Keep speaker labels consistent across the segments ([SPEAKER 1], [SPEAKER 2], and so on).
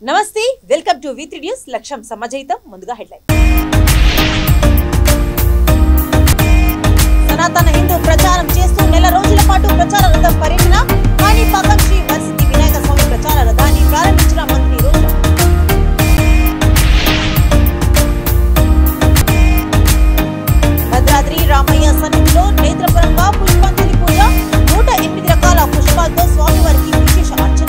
[SPEAKER 1] నమస్తే, welcome to V3 news. లక్ష్యం సమాజయితం. ముందుగా హెడ్లైన్. సనాతన హిందూ ప్రచారం చేస్తూ నెల రోజుల పాటు ప్రచార రథం పర్యటన. కాణిపాకం శ్రీ వరసిద్ధి వినాయక స్వామి ప్రచార రథాన్ని ప్రారంభించిన మంత్రి రోజా. భద్రాద్రి రామయ్య సన్నిధిలో నేత్రపరంగా పుష్పాంజలి పూజ. 108 రకాల పుష్పాలతో స్వామివారికి విశేష అర్చన.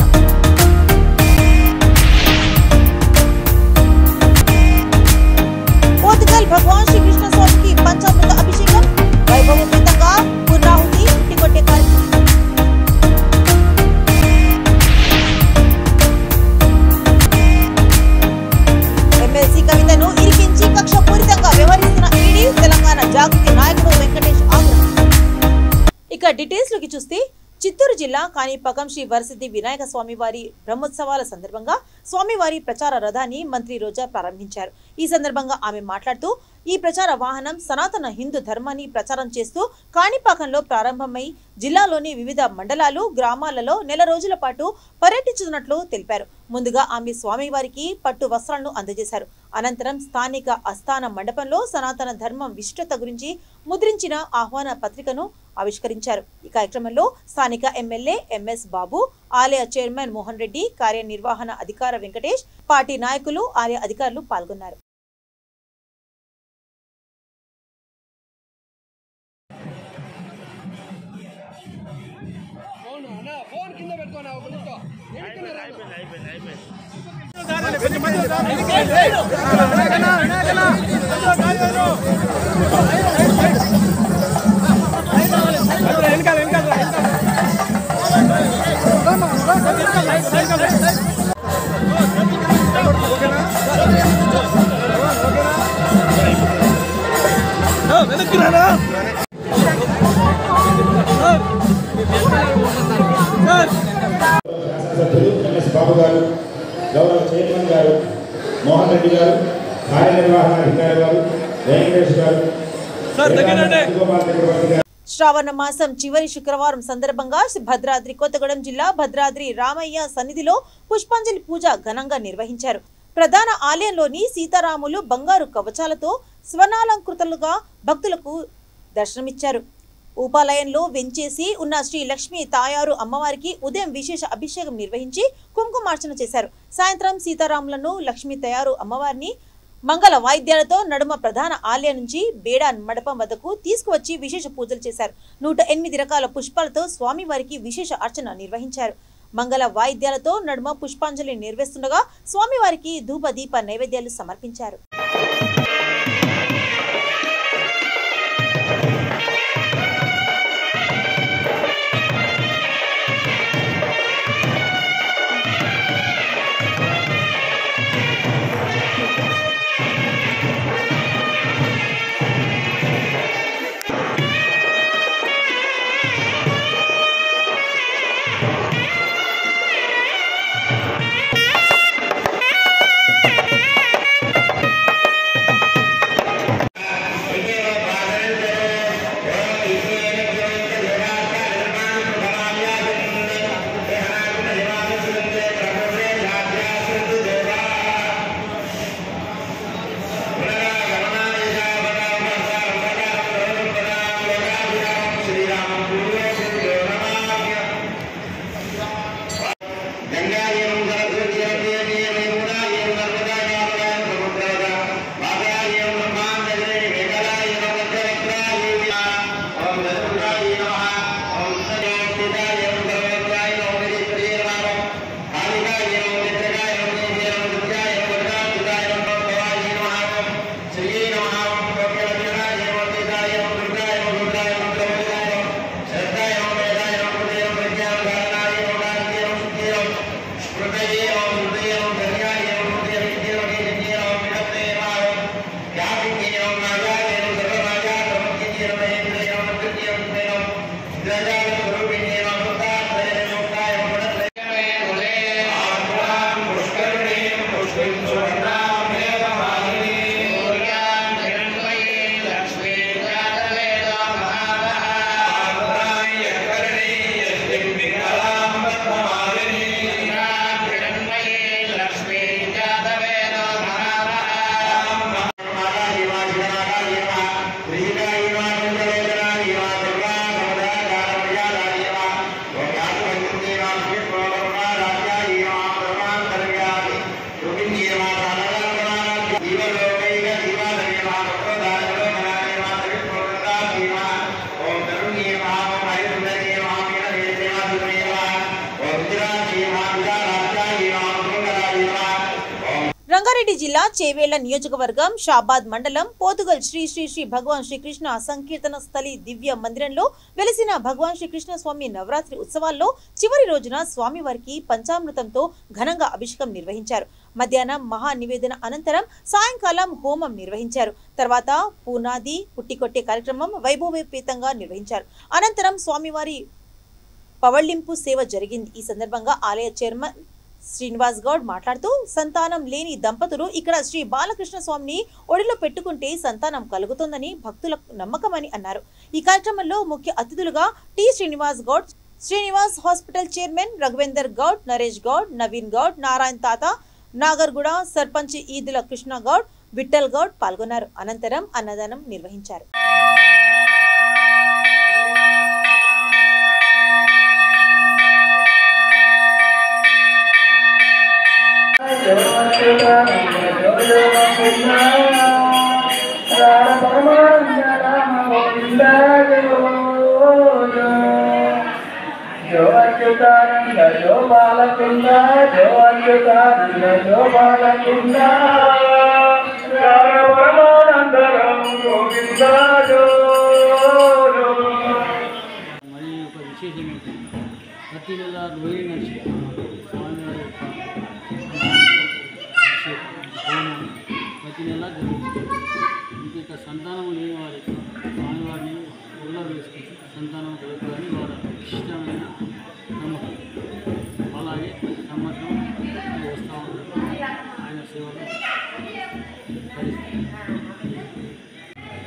[SPEAKER 1] भगवान श्री कृष्ण स्वामी की पंचामृत अभिषेकम. वैभवोपेతంగా పూర్ణాహుతి ఇంటికొట్టే కార్యక్రమం. ఎమ్మెల్సీ కవితను ఇరికించి కక్షపూరితంగా వ్యవహరిస్తున్న ఈడీ. తెలంగాణ జాగృతి నాయకుడు వెంకటేష్ ఆగ్రహం. ఇక డీటెయిల్స్ లోకి చూస్తే చిత్తూరు జిల్లా కాణిపాకం శ్రీ వరసిద్ధి వినాయక స్వామివారి బ్రహ్మోత్సవాల సందర్భంగా స్వామివారి ప్రచార రథాన్ని మంత్రి రోజా ప్రారంభించారు. ఈ సందర్భంగా ఆమె మాట్లాడుతూ ఈ ప్రచార వాహనం సనాతన హిందూ ధర్మాన్ని ప్రచారం చేస్తూ కాణిపాకంలో ప్రారంభమై జిల్లాలోని వివిధ మండలాలు, గ్రామాలలో నెల రోజుల పాటు పర్యటించనున్నట్లు తెలిపారు. ముందుగా ఆమె స్వామివారికి పట్టు వస్త్రాలను అందజేశారు. అనంతరం స్థానిక అస్థాన మండపంలో సనాతన ధర్మం విశిష్టత గురించి ముద్రించిన ఆహ్వాన పత్రికను ఆవిష్కరించారు. ఈ కార్యక్రమంలో స్థానిక ఎమ్మెల్యే ఎంఎస్ బాబు, ఆలయ చైర్మన్ మోహన్ రెడ్డి, కార్యనిర్వహణ అధికార వెంకటేష్, పార్టీ నాయకులు, ఆలయ అధికారులు పాల్గొన్నారు.
[SPEAKER 2] బాబు గారు, గౌరవ చైర్మన్ గారు మోహన్ రెడ్డి గారు, కార్యనిర్వహణ అధికారి గారు వెంకటేష్ గారు.
[SPEAKER 1] శ్రావణ మాసం చివరి శుక్రవారం సందర్భంగా భద్రాద్రి కొత్తగూడెం జిల్లా భద్రాద్రి రామయ్య సన్నిధిలో పుష్పాంజలి పూజ ఘనంగా నిర్వహించారు. ప్రధాన ఆలయంలోని సీతారాములు బంగారు కవచాలతో స్వర్ణాలంకృతులుగా భక్తులకు దర్శనమిచ్చారు. ఉపాలయంలో వెంచేసి ఉన్న శ్రీ లక్ష్మీ తాయారు అమ్మవారికి ఉదయం విశేష అభిషేకం నిర్వహించి కుంకుమార్చన చేశారు. సాయంత్రం సీతారాములను లక్ష్మీ తయారు అమ్మవారిని మంగళ వాయిద్యాలతో నడుమ ప్రధాన ఆలయం నుంచి బేడా మండపం వద్దకు తీసుకువచ్చి విశేష పూజలు చేశారు. 108 రకాల పుష్పాలతో స్వామివారికి విశేష అర్చన నిర్వహించారు. మంగళ వాయిద్యాలతో నడుమ పుష్పాంజలి నిర్వహిస్తుండగా స్వామివారికి ధూప దీప నైవేద్యాలు సమర్పించారు. రంగారెడ్డి జిల్లా చేవేళ్ల నియోజకవర్గం షాబాద్ మండలం పోతుగల్ శ్రీ శ్రీ శ్రీ భగవాన్ శ్రీకృష్ణ సంకీర్తన స్థలి దివ్య మందిరంలో వెలిసిన భగవాన్ శ్రీకృష్ణ స్వామి నవరాత్రి ఉత్సవాల్లో చివరి రోజున స్వామివారికి పంచామృతంతో ఘనంగా అభిషేకం నిర్వహించారు. మధ్యాహ్నం మహా నివేదన అనంతరం సాయంకాలం హోమం నిర్వహించారు. తర్వాత పూనాది పుట్టికొట్టే కార్యక్రమం వైభవోపేతంగా నిర్వహించారు. అనంతరం స్వామివారి పవళింపు సేవ జరిగింది. ఈ సందర్భంగా ఆలయ చైర్మన్ శ్రీనివాస్ గౌడ్ మాట్లాడుతూ సంతానం లేని దంపతులు ఇక్కడ శ్రీ బాలకృష్ణ స్వామిని ఒడిలో పెట్టుకుంటే సంతానం కలుగుతుందని భక్తులకు నమ్మకమని అన్నారు. ఈ కార్యక్రమంలో ముఖ్య అతిథులుగా T Srinivas Goud, Srinivas hospital chairman Raghuvender Goud, Naresh Goud, Naveen Goud, Narayana తాత, నాగర్గూడ సర్పంచ్ ఈదుల కృష్ణ గౌడ్, విఠల్ గౌడ్ పాల్గొన్నారు. అనంతరం అన్నదానం నిర్వహించారు.
[SPEAKER 3] మరి ఒక విశేషం ఏంటంటే ప్రతి నెల రోహిణి నక్షత్రం స్వామివారి యొక్క హోమం ప్రతి నెల జరుగుతుంది. ఇంకా సంతానం లేని వారికి స్వామివారిని ఒళ్ళో వేసుకుంటే సంతానం కలుగుతుందని వారి ఇష్టమైన నమ్మకం. అలాగే ప్రతి సంవత్సరం వస్తూ ఉంటారు ఆయన సేవలు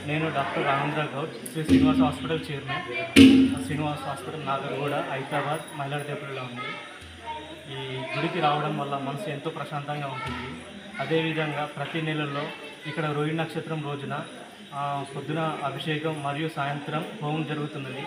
[SPEAKER 4] నేను doctor Ramendra Goud, Sri Srinivas hospital chairman. Srinivas hospital Nagarguda, Hyderabad, మైలాడదేపురలో ఉంది. ఈ గుడికి రావడం వల్ల మనసు ఎంతో ప్రశాంతంగా ఉంటుంది. అదేవిధంగా ప్రతి నెలలో ఇక్కడ రోహిణి నక్షత్రం రోజున పొద్దున అభిషేకం మరియు సాయంత్రం హోమం జరుగుతున్నది.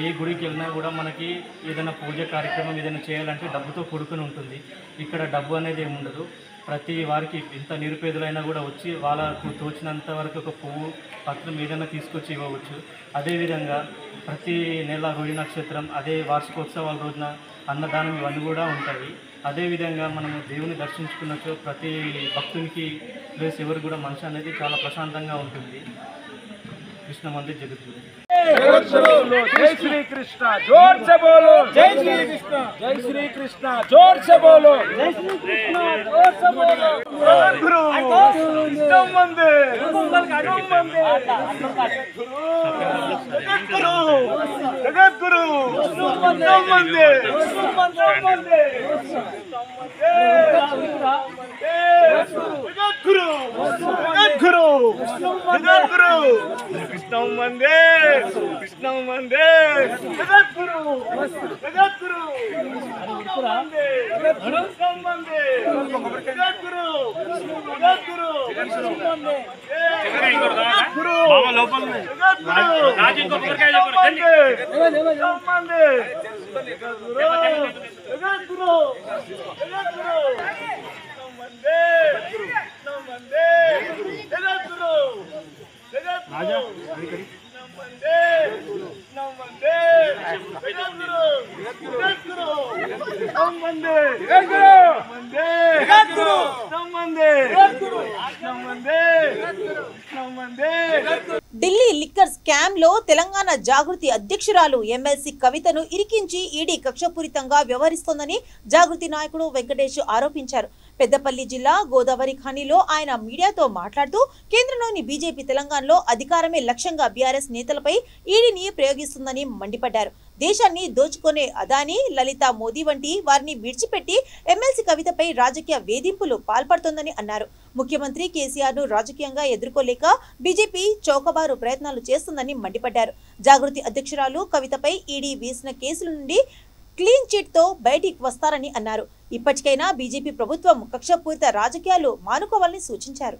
[SPEAKER 4] ఏ గుడికి వెళ్ళినా కూడా మనకి ఏదైనా పూజ కార్యక్రమం ఏదైనా చేయాలంటే డబ్బుతో కూడుకుని ఉంటుంది. ఇక్కడ డబ్బు అనేది ఏమి ఉండదు. ప్రతి వారికి ఎంత నిరుపేదలైనా కూడా వచ్చి వాళ్ళకు తోచినంత వరకు ఒక పువ్వు పత్రం ఏదైనా తీసుకొచ్చి ఇవ్వవచ్చు. అదేవిధంగా ప్రతి నెల రోహిణి నక్షత్రం, అదే వార్షికోత్సవాల రోజున అన్నదానం ఇవన్నీ కూడా ఉంటాయి. అదేవిధంగా మనము దేవుని దర్శించుకున్నచో ప్రతి భక్తునికి ప్లేస్ ఎవరు కూడా మనసు అనేది చాలా ప్రశాంతంగా ఉంటుంది. కృష్ణ మందిర్ జగద్గురు.
[SPEAKER 5] जय श्री कृष्ण जोर से बोलो, जय श्री कृष्ण, जय श्री कृष्ण जोर से बोलो, जय श्री कृष्ण जोर से बोलो। गुरु कृष्ण मंदिर, जगत गुरु, जगत गुरु कृष्ण मंदिर, जगत गुरु, जगत गुरु, जगत गुरु कृष्ण मंदिर, कृष्ण मंदिर, जगत गुरु, जगत गुरु कृष्ण मंदिर, कृष्ण मंदिर, जगत गुरु, जगत गुरु कृष्ण मंदिर, जगत गुरु मामा लोपल में जगत गुरु राजी को पकड़ के जगत मंदिर, जगत मंदिर, जगत गुरु, जगत गुरु, जगत गुरु कृष्ण मंदिर, कृष्ण मंदिर, जगत गुरु, जगत राजा
[SPEAKER 1] ఢిల్లీ లిక్కర్ స్కామ్ లో తెలంగాణ జాగృతి అధ్యక్షురాలు ఎమ్మెల్సీ కవితను ఇరికించి ఈడీ కక్షపూరితంగా వ్యవహరిస్తోందని జాగృతి నాయకుడు వెంకటేష్ ఆరోపించారు. పెద్దపల్లి జిల్లా గోదావరి ఖానీలో ఆయన మీడియాతో మాట్లాడుతూ కేంద్రంలోని బీజేపీ తెలంగాణలో అధికారమే లక్ష్యంగా బీఆర్ఎస్ నేతలపై ఈడీని ప్రయోగిస్తుందని మండిపడ్డారు. దేశాన్ని దోచుకునే అదానీ, లలిత మోదీ వంటి వారిని విడిచిపెట్టి ఎమ్మెల్సీ కవితపై రాజకీయ వేధింపులు పాల్పడుతోందని అన్నారు. ముఖ్యమంత్రి కేసీఆర్ ను రాజకీయంగా ఎదుర్కోలేక బీజేపీ చౌకబారు ప్రయత్నాలు చేస్తుందని మండిపడ్డారు. జాగృతి అధ్యక్షురాలు కవితపై ఈడీ వేసిన కేసుల నుండి క్లీన్ చిట్ తో బయటికి వస్తారని అన్నారు. ఇప్పటికైనా బీజేపీ ప్రభుత్వం కక్షపూరిత రాజకీయాలు మానుకోవాలని సూచించారు.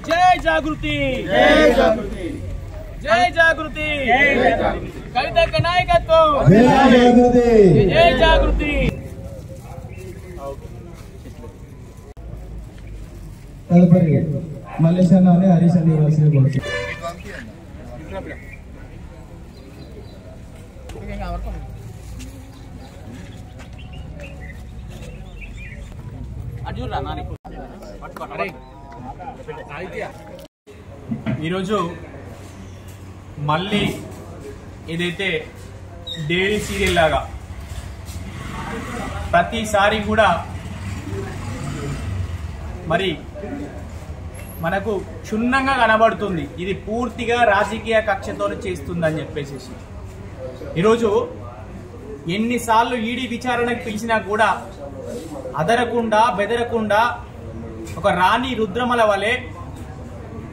[SPEAKER 5] जय जागृति, जय जागृति, जय जागृति, कविता का नायकत्व, जय जागृति, जय जागृति।
[SPEAKER 6] తదుపరి మల్లేష్ అన్న అని హరీష్ అన్న ఇవ్వాల్సింది కోరుతున్నాను.
[SPEAKER 4] ఈరోజు మళ్ళీ ఏదైతే డైలీ సీరియల్ లాగా ప్రతిసారి కూడా మరి మనకు క్షుణ్ణంగా కనబడుతుంది. ఇది పూర్తిగా రాజకీయ కక్షతో చేస్తుందని చెప్పేసి ఈరోజు ఎన్నిసార్లు ఈడీ విచారణకు పిలిచినా కూడా అదరకుండా బెదరకుండా ఒక రాణి రుద్రమల వలె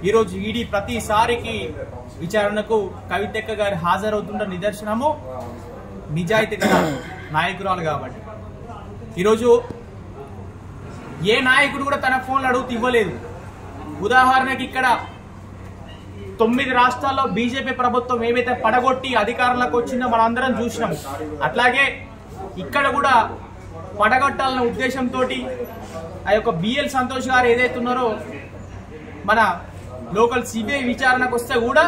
[SPEAKER 4] ఈరోజు ఈడీ ప్రతిసారికి విచారణకు కవితక్క గారు హాజరవుతున్న నిదర్శనము నిజాయితీ గల నాయకురాలు కాబట్టి. ఈరోజు ఏ నాయకుడు కూడా తన ఫోన్లు అడుగుతూ ఇవ్వలేదు. ఉదాహరణకి ఇక్కడ 9 రాష్ట్రాల్లో బీజేపీ ప్రభుత్వం ఏవైతే పడగొట్టి అధికారంలోకి వచ్చిందో మనందరం చూసినాం. అట్లాగే ఇక్కడ కూడా పడగొట్టాలన్న ఉద్దేశంతో ఆ యొక్క బిఎల్ సంతోష్ గారు ఏదైతే ఉన్నారో మన లోకల్ సిబిఐ విచారణకు వస్తే కూడా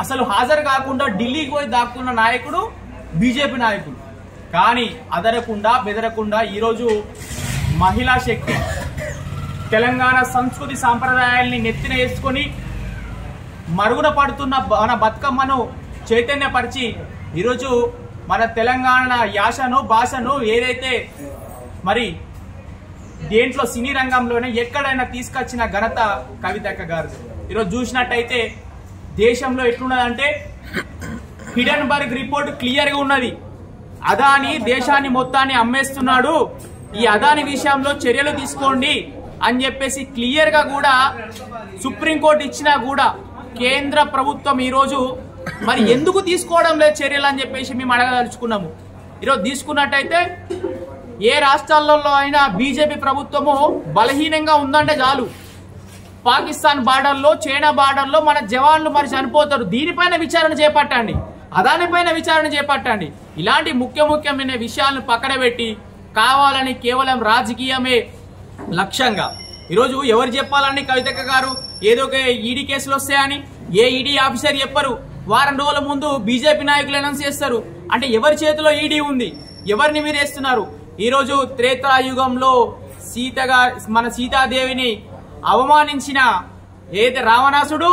[SPEAKER 4] అసలు హాజరు కాకుండా ఢిల్లీకి పోయి దాక్కున్న నాయకుడు బీజేపీ నాయకుడు. కానీ అదరకుండా బెదరకుండా ఈరోజు మహిళా శక్తి తెలంగాణ సంస్కృతి సాంప్రదాయాల్ని నెత్తిన వేసుకొని మరుగున పడుతున్న మన బతుకమ్మను చైతన్యపరిచి ఈరోజు మన తెలంగాణ యాసను భాషను ఏదైతే మరి దేంట్లో సినీ రంగంలోనే ఎక్కడైనా తీసుకొచ్చిన ఘనత కవితక్క గారు. ఈరోజు చూసినట్టయితే దేశంలో ఎట్లున్నదంటే హిడెన్బర్గ్ రిపోర్ట్ క్లియర్గా ఉన్నది. అదాని దేశాన్ని మొత్తాన్ని అమ్మేస్తున్నాడు, ఈ అదాని విషయంలో చర్యలు తీసుకోండి అని చెప్పేసి క్లియర్గా కూడా సుప్రీంకోర్టు ఇచ్చినా కూడా కేంద్ర ప్రభుత్వం ఈరోజు మరి ఎందుకు తీసుకోవడం లేదు చర్యలు అని చెప్పేసి మేము అడగదలుచుకున్నాము. ఈరోజు తీసుకున్నట్టయితే ఏ రాష్ట్రాలలో అయినా బీజేపీ ప్రభుత్వము బలహీనంగా ఉందంటే చాలు పాకిస్తాన్ బార్డర్లో చైనా బార్డర్లో మన జవాన్లు మరి చనిపోతారు, దీనిపైన విచారణ చేపట్టండి, అదానిపైన విచారణ చేపట్టండి. ఇలాంటి ముఖ్యమైన విషయాలను పక్కన పెట్టి కావాలని కేవలం రాజకీయమే లక్ష్యంగా ఈరోజు ఎవరు చెప్పాలని కవితక్క గారు ఏదో ఒక ఈడీ కేసులు వస్తాయని ఏ ఈడీ ఆఫీసర్ చెప్పరు. వారం రోజుల ముందు బీజేపీ నాయకులు అనౌన్స్ చేస్తారు. అంటే ఎవరి చేతిలో ఈడీ ఉంది, ఎవరిని మీరు వేస్తున్నారు? ఈరోజు త్రేతాయుగంలో మన సీతాదేవిని అవమానించిన ఏదైతే రావణాసుడు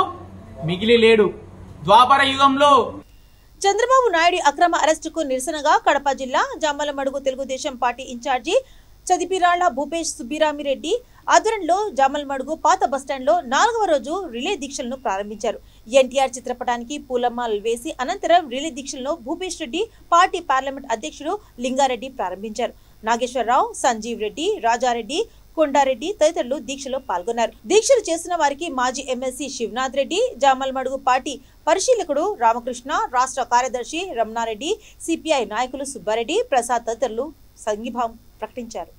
[SPEAKER 4] మిగిలి లేడు. ద్వాపర యుగంలో
[SPEAKER 1] చంద్రబాబు నాయుడు అక్రమ అరెస్టుకు నిరసనగా కడప జిల్లా జామలమడుగు తెలుగుదేశం పార్టీ ఇన్ఛార్జి చదిపిరాళ్ల భూపేష్ సుబ్బిరామిరెడ్డి ఆధ్వర్యంలో జామలమడుగు పాత బస్టాండ్లో 4వ రోజు రిలే దీక్షలను ప్రారంభించారు. ఎన్టీఆర్ చిత్రపటానికి పూలమాలలు వేసి అనంతరం రిలే దీక్షలను భూపేష్ రెడ్డి పార్టీ పార్లమెంట్ అధ్యక్షుడు లింగారెడ్డి ప్రారంభించారు. నాగేశ్వరరావు, సంజీవ్ రెడ్డి, రాజారెడ్డి, కొండారెడ్డి తదితరులు దీక్షలో పాల్గొన్నారు. దీక్షలు చేసిన వారికి మాజీ ఎమ్మెల్సీ శివనాథ్ రెడ్డి, జామలమడుగు పార్టీ పరిశీలకుడు రామకృష్ణ, రాష్ట్ర కార్యదర్శి రమణారెడ్డి, సిపిఐ నాయకులు సుబ్బారెడ్డి, ప్రసాద్ తదితరులు సంఘీభావం ప్రకటించారు.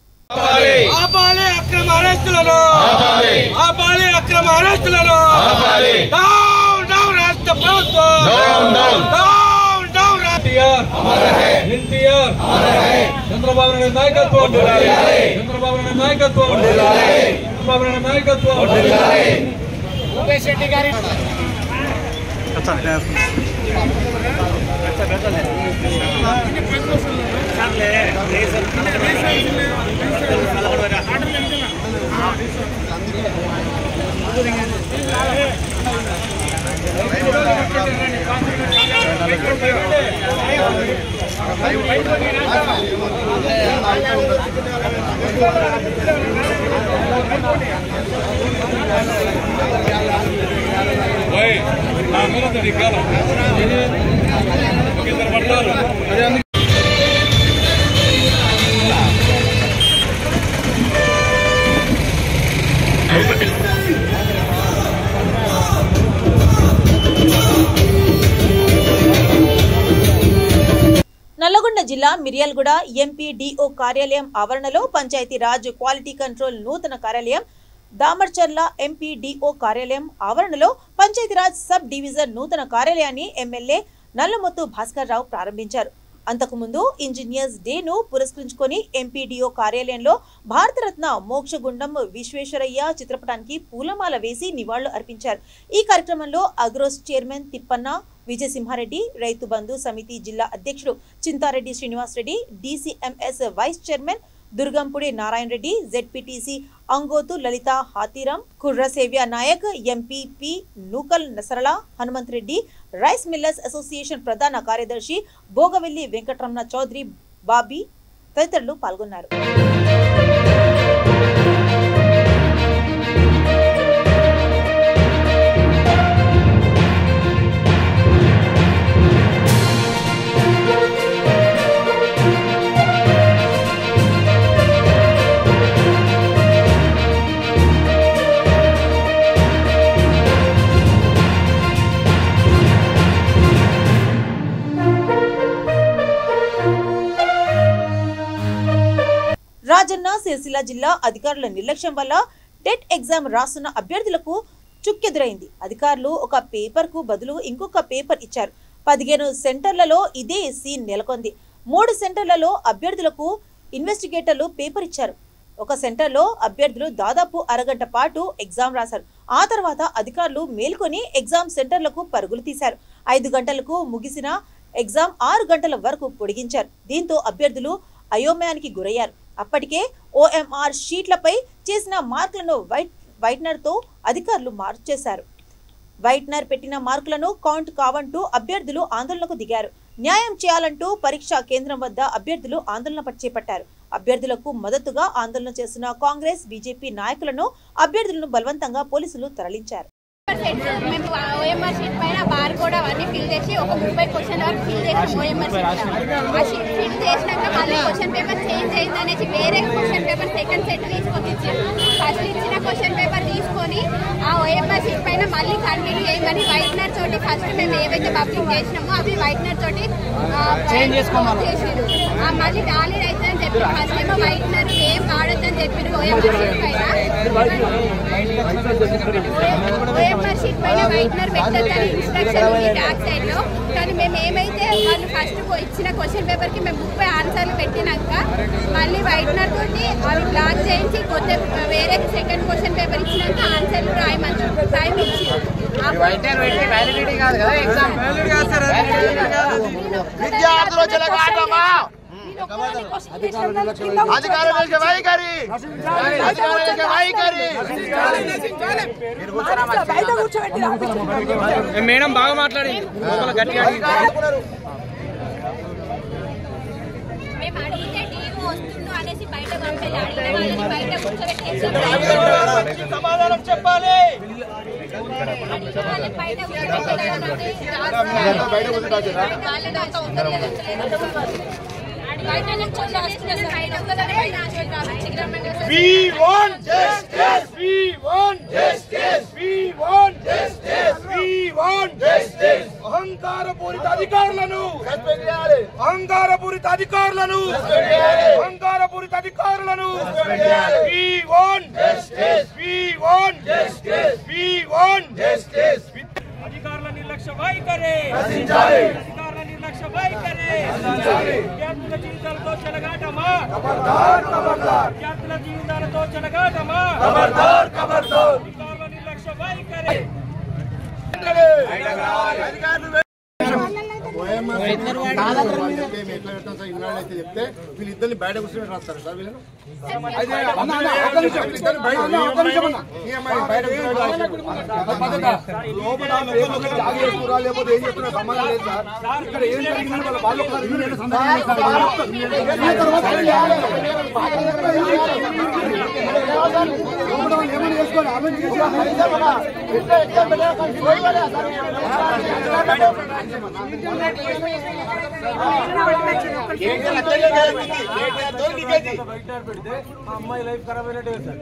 [SPEAKER 5] చంద్రబాబు నాయుడు నాయకత్వం, చంద్రబాబు నాయుడు నాయకత్వం, చంద్రబాబు నాయుడు నాయకత్వం. భూపేష్ రెడ్డి గారి
[SPEAKER 1] నల్లగొండ జిల్లా మిర్యాలగూడ ఎంపీడీఓ కార్యాలయం ఆవరణలో పంచాయతీరాజ్ క్వాలిటీ కంట్రోల్ నూతన కార్యాలయం, దామర్చర్ల ఎంపీడీఓ కార్యాలయం ఆవరణలో పంచాయతీరాజ్ సబ్ డివిజన్ నూతన కార్యాలయాన్ని ఎమ్మెల్యే నల్లమొత్తు భాస్కర్ రావు ప్రారంభించారు. అంతకుముందు ఇంజనీర్స్ డేను పురస్కరించుకొని ఎంపీడీఓ కార్యాలయంలో భారతరత్న మోక్షగుండం విశ్వేశ్వరయ్య చిత్రపటానికి పూలమాల వేసి నివాళులు అర్పించారు. ఈ కార్యక్రమంలో అగ్రోస్ చైర్మన్ తిప్పన్న విజయసింహారెడ్డి, రైతు బంధు సమితి జిల్లా అధ్యక్షుడు Chintareddy Srinivasareddy, DCMS vice chairman Durgampudi Narayana Reddy, ZPTC Angothu Lalitha Hathiram, Kurrasevya Nayak, MPP Nookal Nasarala Hanumanth Reddy, rice millers association ప్రధాన కార్యదర్శి భోగవెల్లి వెంకటరమణ చౌదరి, బాబీ తదితరులు పాల్గొన్నారు. రాజన్న సిరిసిల్ల జిల్లా అధికారుల నిర్లక్ష్యం వల్ల టెట్ ఎగ్జామ్ రాస్తున్న అభ్యర్థులకు చుక్కెదురైంది. అధికారులు ఒక పేపర్ కు బదులు ఇంకొక పేపర్ ఇచ్చారు. 15 సెంటర్లలో ఇదే సీన్ నెలకొంది. 3 సెంటర్లలో అభ్యర్థులకు ఇన్వెస్టిగేటర్లు పేపర్ ఇచ్చారు. ఒక సెంటర్లో అభ్యర్థులు దాదాపు అరగంట పాటు ఎగ్జామ్ రాశారు. ఆ తర్వాత అధికారులు మేల్కొని ఎగ్జామ్ సెంటర్లకు పరుగులు తీశారు. 5 గంటలకు ముగిసిన ఎగ్జామ్ 6 గంటల వరకు పొడిగించారు. దీంతో అభ్యర్థులు అయోమయానికి గురయ్యారు. అప్పటికే ఓఎంఆర్ షీట్లపై చేసిన మార్కులను వైట్నర్తో అధికారులు మార్చేశారు. వైట్నర్ పెట్టిన మార్కులను కౌంట్ కావంటూ అభ్యర్థులు ఆందోళనకు దిగారు. న్యాయం చేయాలంటూ పరీక్షా కేంద్రం వద్ద అభ్యర్థులు ఆందోళన చేపట్టారు. అభ్యర్థులకు మద్దతుగా ఆందోళన చేస్తున్న కాంగ్రెస్, బీజేపీ నాయకులను అభ్యర్థులను బలవంతంగా పోలీసులు తరలించారు.
[SPEAKER 7] మేము ఓఎంఆర్ షీట్ పైన బార్ కూడా అవన్నీ ఫిల్ చేసి ఒక 30 క్వశ్చన్ వరకు ఫిల్ చేసాం. ఓఎంఆర్ షీట్ ఆ షీట్ ఫిల్ చేసినాక మళ్ళీ క్వశ్చన్ పేపర్ చేంజ్ అయింది అనేసి వేరే క్వశ్చన్ పేపర్ సెకండ్ సెట్ తీసుకొని ఇచ్చారు. ఫస్ట్ ఇచ్చిన క్వశ్చన్ పేపర్ తీసుకొని ఆ ఓఎంఆర్ షీట్ పైన మళ్ళీ కంటిన్యూ చేయమని వైట్నర్ తోటి ఫస్ట్ మేము ఏవైతే పబ్లిక్ చేసినామో అవి వైట్నర్ తోటి చేసారు. మళ్ళీ టాలీ అవుతుందని చెప్పి ఫస్ట్ ఏమో వైట్నర్ ఏం వాడొద్దని చెప్పారు. ఓఎంఆర్ షీట్ పైన ఓఎంఆర్ షీట్ పైన వైట్నర్ పెట్టద్దని ఇన్స్ట్రక్షన్ ఉంది బ్యాక్ సైడ్ లో. కానీ మేము ఏమైతే వాళ్ళు ఫస్ట్ ఇచ్చిన క్వశ్చన్ పేపర్ కి మేము 30 ఆన్సర్లు పెట్టినాక మళ్ళీ వైట్నర్ తోటి అవి బ్లాక్ చేయించి కొత్త వేరే సెకండ్ క్వశ్చన్ పేపర్ ఇచ్చినాక ఆన్సర్లు రాయమన్నారు. టైం ఇచ్చి
[SPEAKER 5] మేడం బాగా మాట్లాడింది.
[SPEAKER 7] మేము అడిగితే టీవీ వస్తుందో అనేసి బయట పంపేది. అడిగిన వాళ్ళని బయట కూర్చోబెట్టి
[SPEAKER 5] సమాధానం చెప్పాలి. We want justice. We want justice. We want justice. We want justice. అహంకారపూరిత అధికారులను సస్పెండ్ చేయాలి. అహంకారపూరిత అధికారులను సస్పెండ్ చేయాలి. అహంకారపూరిత అధికారులను సస్పెండ్ చేయాలి. We want justice. We want justice. We want justice. అధికారుల నిర్లక్ష్య వైఖరి రక్షించాలి. అధికారుల నిర్లక్ష్య వైఖరి రక్షించాలి. విద్యార్థుల జీవితాలతో చెలగాటమా ఖబర్దార్ ఖబర్దార్. విద్యార్థుల జీవితాలతో చెలగాటమా ఖబర్దార్ ఖబర్దార్. అధికారుల నిర్లక్ష్య వైఖరి
[SPEAKER 8] చెప్తే వీళ్ళిద్దరిని బయట కూర్చొని రాస్తారు సార్. వీళ్ళని లేకపోతే ఏం చెప్తున్నా సంబంధం లేదు సార్. ఇక్కడ ఏం జరిగిందని వాళ్ళు ఏమైనా చేసుకోవాలి. అమలు
[SPEAKER 5] పెడితే మా అమ్మాయి లైఫ్ ఖరాబ్ అయినట్టే సార్.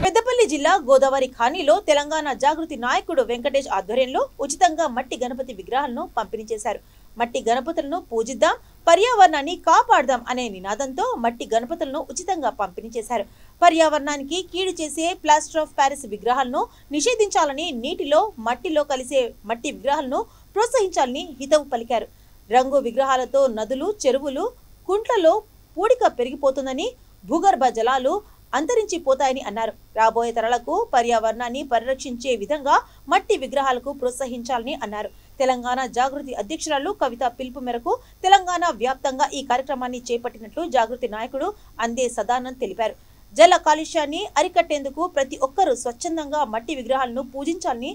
[SPEAKER 1] పెద్దపల్లి జిల్లా గోదావరి ఖానీలో తెలంగాణ జాగృతి నాయకుడు వెంకటేష్ ఆధ్వర్యంలో ఉచితంగా మట్టి గణపతి విగ్రహాలను పంపిణీ చేశారు. మట్టి గణపతులను పూజిద్దాం, పర్యావరణాన్ని కాపాడదాం అనే నినాదంతో మట్టి గణపతులను ఉచితంగా పంపిణీ చేశారు. పర్యావరణానికి కీడు చేసే ప్లాస్టర్ ఆఫ్ ప్యారిస్ విగ్రహాలను నిషేధించాలని, నీటిలో మట్టిలో కలిసే మట్టి విగ్రహాలను ప్రోత్సహించాలని హితవు పలికారు. రంగు విగ్రహాలతో నదులు, చెరువులు, కుంట్లలో పూడిక పెరిగిపోతుందని, భూగర్భ జలాలు అంతరించిపోతాయని అన్నారు. రాబోయే తరాలకు పర్యావరణాన్ని పరిరక్షించే విధంగా మట్టి విగ్రహాలకు ప్రోత్సహించాలని అన్నారు. తెలంగాణ జాగృతి అధ్యక్షురాలు కవిత పిలుపు మేరకు తెలంగాణ వ్యాప్తంగా ఈ కార్యక్రమాన్ని చేపట్టినట్లు జాగృతి నాయకుడు అందే సదానంద్ తెలిపారు. జల కాలుష్యాన్ని అరికట్టేందుకు ప్రతి ఒక్కరూ స్వచ్ఛందంగా మట్టి విగ్రహాలను పూజించాలని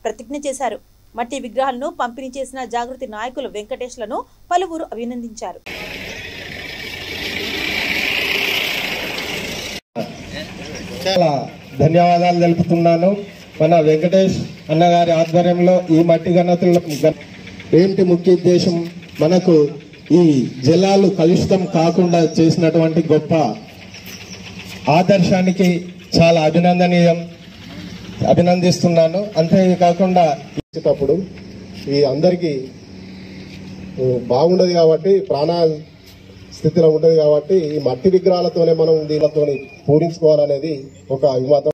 [SPEAKER 1] ప్రతిజ్ఞ చేశారు. మట్టి విగ్రహాలను పంపిణీ చేసిన జాగృతి నాయకులు వెంకటేష్లను పలువురు అభినందించారు.
[SPEAKER 6] చాలా ధన్యవాదాలు తెలుపుతున్నాను. మన వెంకటేష్ అన్నగారి ఆధ్వర్యంలో ఈ మట్టి గణతుల ఏంటి ముఖ్య ఉద్దేశం, మనకు ఈ జలాలు కలుషితం కాకుండా చేసినటువంటి గొప్ప ఆదర్శానికి చాలా అభినందిస్తున్నాను. అంతేకాకుండా
[SPEAKER 8] ఇచ్చేటప్పుడు ఈ అందరికీ బాగుండదు కాబట్టి, ప్రాణాల స్థితిలో ఉంటుంది కాబట్టి ఈ మట్టి విగ్రహాలతోనే మనం దీనితో పూరించుకోవాలనేది ఒక అభిమతం.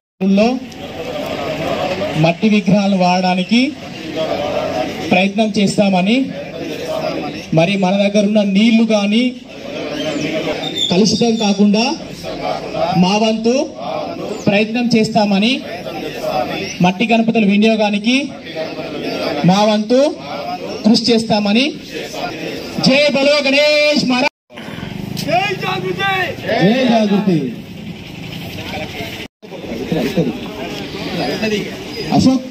[SPEAKER 6] మట్టి విగ్రహాలు వాడడానికి ప్రయత్నం చేస్తామని, మరి మన దగ్గర ఉన్న నీళ్లు కానీ కలుషితం కాకుండా మా వంతు ప్రయత్నం చేస్తామని, మట్టి గణపతుల వినియోగానికి మా వంతు కృషి చేస్తామని. జై బలో గణేష్ మహారాజ్. జై జాగృతి. అశోక్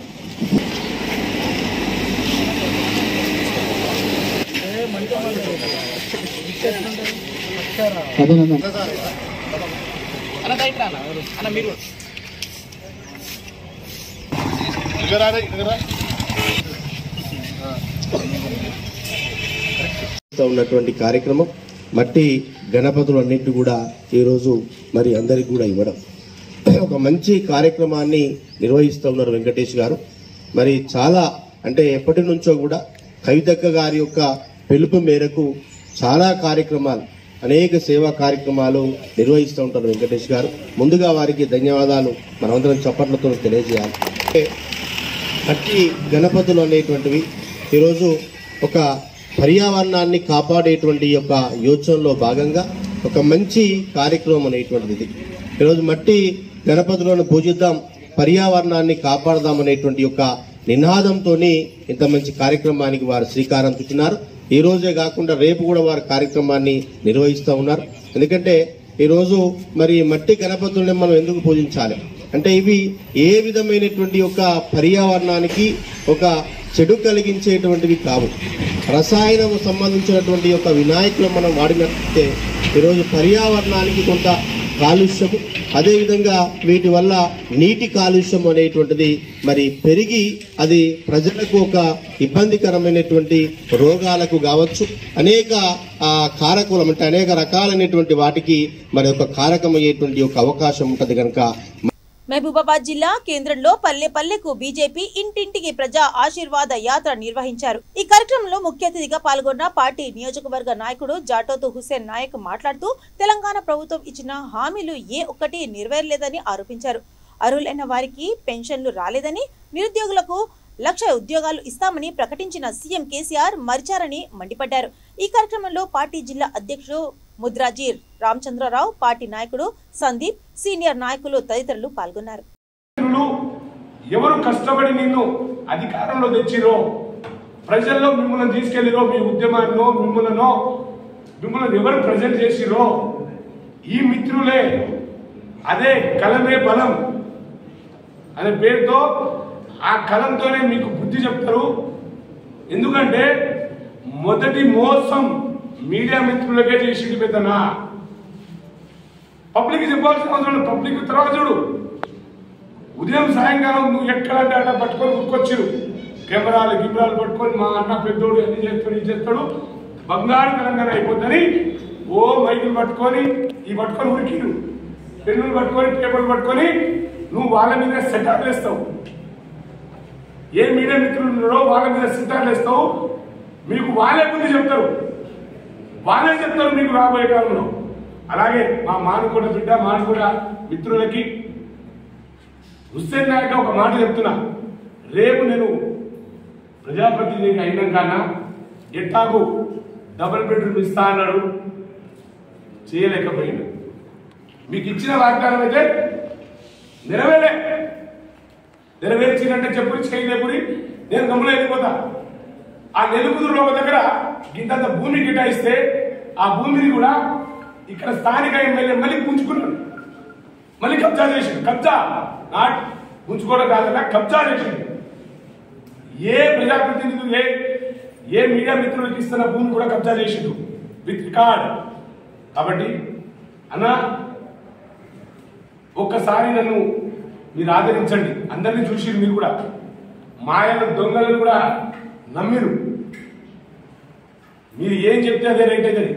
[SPEAKER 9] ఉన్నటువంటి కార్యక్రమం మట్టి గణపతులు అన్నింటినీ కూడా ఈరోజు మరి అందరికి కూడా ఇవ్వడం ఒక మంచి కార్యక్రమాన్ని నిర్వహిస్తూ ఉన్నారు వెంకటేష్ గారు. మరి చాలా అంటే ఎప్పటి నుంచో కూడా కవితక్క గారి యొక్క పిలుపు మేరకు చాలా కార్యక్రమాలు, అనేక సేవా కార్యక్రమాలు నిర్వహిస్తూ ఉంటారు వెంకటేష్ గారు. ముందుగా వారికి ధన్యవాదాలు మనమందరం చప్పట్లతో తెలియజేయాలి. మట్టి గణపతులు అనేటువంటివి ఈరోజు ఒక పర్యావరణాన్ని కాపాడేటువంటి యొక్క యోచనలో భాగంగా ఒక మంచి కార్యక్రమం అనేటువంటిది. ఈరోజు మట్టి గణపతులను పూజిద్దాం, పర్యావరణాన్ని కాపాడదాం అనేటువంటి యొక్క నినాదంతో ఇంత మంచి కార్యక్రమానికి వారు శ్రీకారం చుట్టినారు. ఈ రోజే కాకుండా రేపు కూడా వారు కార్యక్రమాన్ని నిర్వహిస్తూ ఉన్నారు. ఎందుకంటే ఈరోజు మరి మట్టి గణపతుల్ని మనం ఎందుకు పూజించాలి అంటే ఇవి ఏ విధమైనటువంటి యొక్క పర్యావరణానికి ఒక చెడు కలిగించేటువంటివి కావు. రసాయనం సంబంధించినటువంటి యొక్క వినాయకులు మనం వాడినట్లయితే ఈరోజు పర్యావరణానికి కొంత కాలుష్యము, అదేవిధంగా వీటి వల్ల నీటి కాలుష్యం అనేటువంటిది మరి పెరిగి అది ప్రజలకు ఒక ఇబ్బందికరమైనటువంటి రోగాలకు కావచ్చు, అనేక కారకులం అంటే అనేక రకాలైనటువంటి వాటికి మరి ఒక కారకమయ్యేటువంటి ఒక అవకాశం ఉంటుంది. కనుక
[SPEAKER 1] మహబూబాబాద్ జిల్లా కేంద్రంలో పల్లె పల్లెకు బీజేపీ ఇంటింటికి ప్రజా ఆశీర్వాద యాత్ర నిర్వహించారు. ఈ కార్యక్రమంలో ముఖ్య అతిథిగా పాల్గొన్న పార్టీ నియోజకవర్గ నాయకుడు జాటోతు హుస్సేన్ నాయక్ మాట్లాడుతూ తెలంగాణ ప్రభుత్వం ఇచ్చిన హామీలు ఏ ఒక్కటి నెరవేరలేదని ఆరోపించారు. అర్హులైన వారికి పెన్షన్లు రాలేదని, నిరుద్యోగులకు 1,00,000 ఉద్యోగాలు ఇస్తామని ప్రకటించిన సీఎం కేసీఆర్ మరిచారని మండిపడ్డారు. ఈ కార్యక్రమంలో పార్టీ జిల్లా అధ్యక్షుడు ముద్రాజీర్ రామచంద్రరావు, పార్టీ నాయకుడు సందీప్, సీనియర్ నాయకులు తదితరులు పాల్గొన్నారు.
[SPEAKER 5] ఎవరు కష్టపడి నిన్ను అధికారంలో తెచ్చిరో, ప్రజల్లో మిమ్మల్ని తీసుకెళ్లిరో, మీ ఉద్యమాల్లో మిమ్మల్ని ఎవరు ప్రజెంట్ చేసిరో ఈ మిత్రులే. అదే కలమే బలం అనే పేరుతో ఆ కలంతోనే మీకు బుద్ధి చెప్తారు. ఎందుకంటే మొదటి మోసం మీడియా మిత్రులకే చేసింది పెద్దనా. పబ్లిక్ చెప్పాల్సిన అవసరం, పబ్లిక్ తర్వాత చూడు. ఉదయం సాయంకాలం నువ్వు ఎక్కడంటే అట్లా పట్టుకొని ఉక్కొచ్చిరు, కెమెరాలు పట్టుకొని మా అన్న పెద్దోడు అన్ని చేస్తాడు, ఇది చేస్తాడు, బంగారు తెలంగాణ అయిపోద్దని ఓ మైకులు పట్టుకొని ఉరికిరు, పెన్నులు పట్టుకొని పేపర్లు పట్టుకొని నువ్వు వాళ్ళ మీద సెటార్లు వేస్తావు. ఏ మీడియా మిత్రులు ఉన్నారో వాళ్ళ మీద సెటార్లు వేస్తావు. మీకు వాళ్ళే బుద్ధి చెప్తారు. వాళ్ళే చెప్తారు మీకు రాబోయే కాలంలో. అలాగే మా మానుకోట బిడ్డ మానుకోట మిత్రులకి హుస్సేన్ నాయక్ ఒక మాట చెప్తున్నా, రేపు నేను ప్రజాప్రతినిధి అయినాకన్నా ఎట్టాకు డబుల్ బెడ్రూమ్ ఇస్తా అన్నాడు, చేయలేకపోయింది. మీకు ఇచ్చిన వాగ్దానం అయితే నెరవేర్చిందంటే చెప్పులు చేయలేపురి నేను గమ్మున వెళ్ళిపోతా. ఆ నెలుగుదురు ఒక దగ్గర ఇంతంత భూమి కేటాయిస్తే ఆ భూమిని కూడా ఇక్కడ స్థానిక ఎమ్మెల్యే మళ్ళీ పుంజుకున్నాడు, మళ్ళీ కబ్జా చేసిండు. కబ్జా నాట్ పుంజుకోవడం కాదన్నా కబ్జా చేసిండు. ఏ ప్రజాప్రతినిధులు ఏ మీడియా మిత్రులకు ఇస్తున్న భూమి కూడా కబ్జా చేసిండు విత్ రికార్డ్. కాబట్టి అన్న ఒక్కసారి నన్ను మీరు ఆదరించండి. అందరినీ చూసిరు, మీరు కూడా మాయల దొంగలను కూడా నమ్మిరు. మీరు ఏం చెప్తే అదే రైట్ అవుతుంది,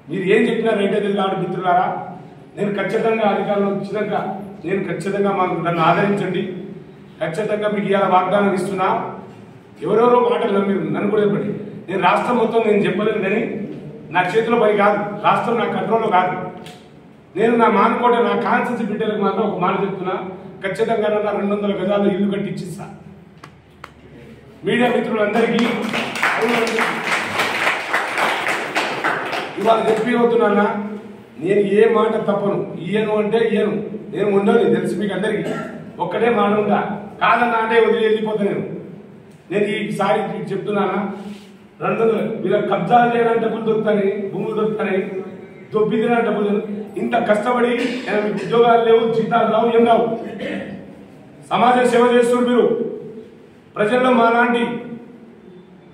[SPEAKER 5] మీరు ఏం చెప్పినా రైట్ అవుతుంది. కాబట్టి మిత్రులారా, నేను ఖచ్చితంగా అధికారంలో వచ్చినాక నేను ఖచ్చితంగా నన్ను ఆదరించండి. ఖచ్చితంగా మీకు ఇలా వాగ్దానం ఇస్తున్నా. ఎవరెవరో మాటలు నమ్మిరు, నన్ను కూడా చెప్పండి. నేను రాష్ట్రం మొత్తం నేను చెప్పలేను, కానీ నా చేతిలో పని కాదు, రాష్ట్రం నా కంట్రోల్లో కాదు. నేను నా మానుకోట నా కాన్సెన్సీ బిడ్డలకు మాత్రం ఒక మాట చెప్తున్నా, ఖచ్చితంగా నా 200 గజాలు ఇల్లు కట్టించిస్తా. మీడియా మిత్రులందరికీ ఇవాళ చెప్పి అవుతున్నా, నేను ఏ మాట తప్పను. ఇయ్యను అంటే ఇయ్యను, నేను ఉండను తెలుసు మీకు అందరికీ. ఒక్కటే మాట ఉందా, కాదన్నా అంటే వదిలి వెళ్ళిపోతా. నేను ఈసారి చెప్తున్నానా, 200 వీళ్ళ కబ్జా చేయడానికి డబ్బులు దొరుకుతాయి, భూములు దొరుకుతాయి, దొబ్బి తినడానికి డబ్బులు. ఇంత కష్టపడి ఉద్యోగాలు లేవు, జీతాలు రావు, ఏం రావు. సమాజ సేవ చేస్తున్నారు మీరు. ప్రజల్లో మాలాంటి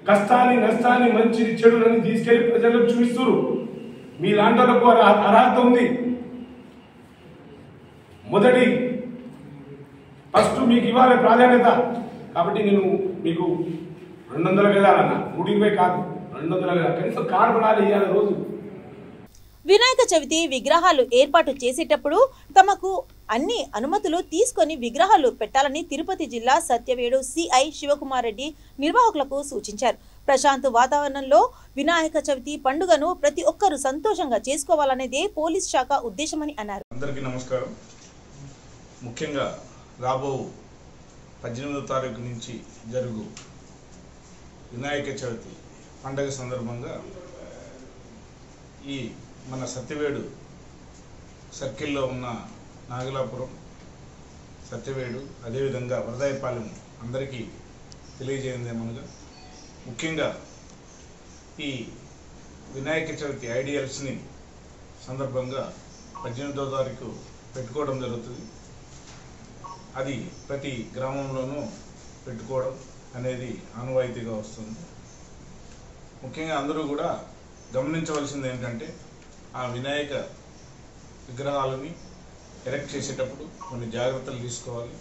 [SPEAKER 5] కష్టాన్ని నష్టాన్ని మంచిని చెడులని తీసుకెళ్లి ప్రజలకు చూపిస్తున్నారు. మీలాంటి వాళ్ళకు అర్హత ఉంది. ఫస్ట్ మీకు ఇవ్వాలి ప్రాధాన్యత. కాబట్టి నేను మీకు 200 గజాలన్నా 120 కాదు 200 గజాలు కనీసం కార్బనాలు ఇవ్వాలి రోజు.
[SPEAKER 1] వినాయక చవితి విగ్రహాలు ఏర్పాటు చేసేటప్పుడు తమకు అన్ని అనుమతులు తీసుకొని విగ్రహాలు పెట్టాలని తిరుపతి జిల్లా సత్యవేడు సిఐ శివకుమార్ రెడ్డి నిర్వాహకులకు సూచించారు. ప్రశాంత వాతావరణంలో వినాయక చవితి పండుగను ప్రతి ఒక్కరూ సంతోషంగా చేసుకోవాలనేదే పోలీస్ శాఖ ఉద్దేశమని అన్నారు.
[SPEAKER 10] అందరికీ నమస్కారం. ముఖ్యంగా రాబో 18వ తారీఖు నుంచి జరుగు వినాయక చవితి పండుగ సందర్భంగా ఈ మన సత్యవేడు సర్కిల్లో ఉన్న నాగలాపురం, సత్యవేడు, అదేవిధంగా వరదాయపాలెం అందరికీ తెలియజేయదేమనగా ముఖ్యంగా ఈ వినాయక చవితి ఐడియల్స్ని సందర్భంగా 18వ తారీఖు పెట్టుకోవడం జరుగుతుంది. అది ప్రతి గ్రామంలోనూ పెట్టుకోవడం అనేది ఆనవాయితీగా వస్తుంది. ముఖ్యంగా అందరూ కూడా గమనించవలసింది ఏంటంటే ఆ వినాయక విగ్రహాలని ఎరెక్ట్ చేసేటప్పుడు కొన్ని జాగ్రత్తలు తీసుకోవాలి.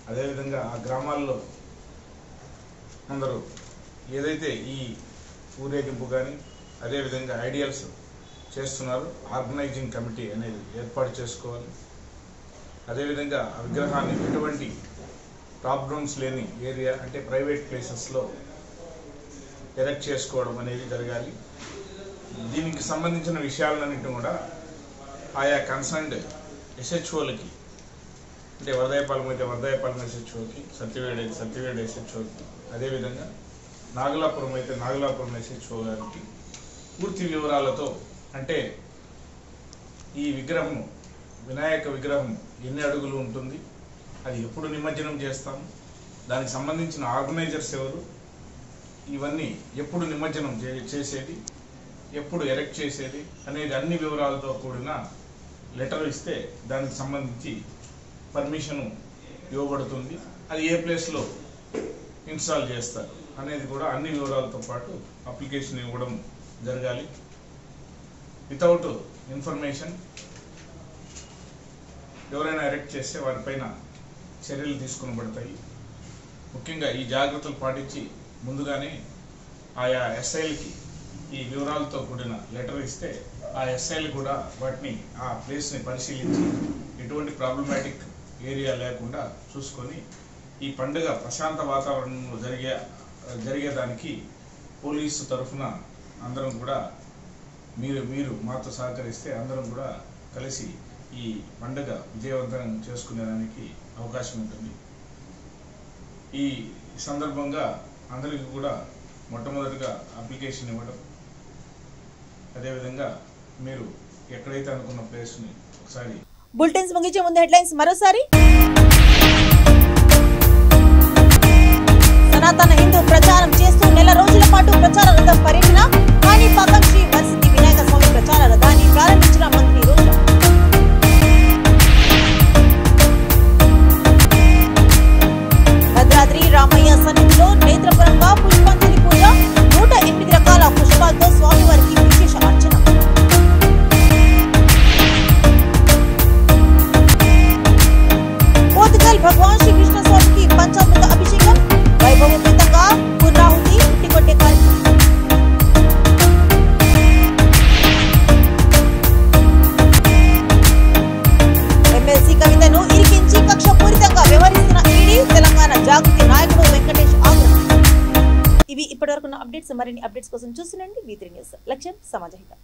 [SPEAKER 10] అదేవిధంగా ఆ గ్రామాల్లో అందరూ ఏదైతే ఈ ఊరేగింపు కానీ అదేవిధంగా ఐడియల్స్ చేస్తున్నారు ఆర్గనైజింగ్ కమిటీ అనేది ఏర్పాటు చేసుకోవాలి. అదేవిధంగా ఆ విగ్రహాన్ని ఎటువంటి ప్రాబ్లమ్స్ లేని ఏరియా అంటే ప్రైవేట్ ప్లేసెస్లో ఎరెక్ట్ చేసుకోవడం అనేది జరగాలి. దీనికి సంబంధించిన విషయాలన్నింటినీ కూడా ఆయా కన్సర్న్డ్ ఎస్హెచ్ఓలకి అంటే వరదాయపాలెం అయితే వరదాయపాలెం ఎస్హెచ్ఓకి, సత్యవేడు ఎస్హెచ్ఓకి, అదేవిధంగా నాగలాపురం అయితే నాగలాపురం ఎస్హెచ్ఓ గారికి పూర్తి వివరాలతో అంటే ఈ విగ్రహం వినాయక విగ్రహం ఎన్ని అడుగులు ఉంటుంది, అది ఎప్పుడు నిమజ్జనం చేస్తాము, దానికి సంబంధించిన ఆర్గనైజర్స్ ఎవరు, ఇవన్నీ ఎప్పుడు నిమజ్జనం చేసేది, ఎప్పుడు ఎరెక్ట్ చేసేది అనేది అన్ని వివరాలతో కూడిన లెటర్ ఇస్తే దానికి సంబంధించి పర్మిషన్ ఇవ్వబడుతుంది. అది ఏ ప్లేస్లో ఇన్స్టాల్ చేస్తారు అనేది కూడా అన్ని వివరాలతో పాటు అప్లికేషన్ ఇవ్వడం జరగాలి. వితౌట్ ఇన్ఫర్మేషన్ ఎవరైనా ఎరెక్ట్ చేస్తే వారిపైన చర్యలు తీసుకొనబడతాయి. ముఖ్యంగా ఈ జాగ్రత్తలు పాటించి ముందుగానే ఆయా ఎస్ఐలకి ఈ వివరాలతో కూడిన లెటర్ ఇస్తే ఆ ఎస్ఐలు కూడా వాటిని ఆ ప్లేస్ని పరిశీలించి ఎటువంటి ప్రాబ్లమాటిక్ ఏరియా లేకుండా చూసుకొని ఈ పండుగ ప్రశాంత వాతావరణంలో జరిగేదానికి పోలీసు తరఫున అందరం కూడా మీరు మాతో సహకరిస్తే అందరం కూడా కలిసి ఈ పండుగ విజయవంతం చేసుకునేదానికి అవకాశం ఉంటుంది. ఈ సందర్భంగా అందరికీ కూడా మొట్టమొదటిగా అప్లికేషన్ ఇవ్వడం, అదేవిధంగా మీరు ఎక్కడైతే అనుకున్న ప్లేస్ని ఒకసారి.
[SPEAKER 1] బులెటిన్స్ ముగించే ముందు హెడ్లైన్స్ మరోసారి. సనాతన హిందూ ప్రచారం చేస్తూ నెల రోజుల పాటు ప్రచార రథ పర్యటన. కాణిపాకం శ్రీ వరసిద్ధి వినాయక స్వామి ప్రచార రథాన్ని ప్రారంభించిన మంత్రి రోజా. భద్రాద్రి రామయ్య సన్నిధిలో నేత్రపరంగా పుష్పాంజలి పూజ. 108 రకాల పుష్పాలతో స్వామివారికి విశేష అర్చన. పోతుగల్ భగవాన్ శ్రీకృష్ణ స్వామికి పంచామృత అభిషేకం. వైభవోపేతంగా పూర్ణాహుతి పుట్టికొట్టే కార్యక్రమం. ఎమ్మెల్సీ కవితను ఇరికించి కక్షపూరితంగా వ్యవహరిస్తున్న ఈడీ. తెలంగాణ జాగృతి నాయకుడు వెంకటేష్ ఆగ్రహం. ఇవి ఇప్పటివరకున్న అప్డేట్స్. మరిన్ని అప్డేట్స్ కోసం చూస్తుండండి V3 న్యూస్. లక్ష్యం సమాజ హితం.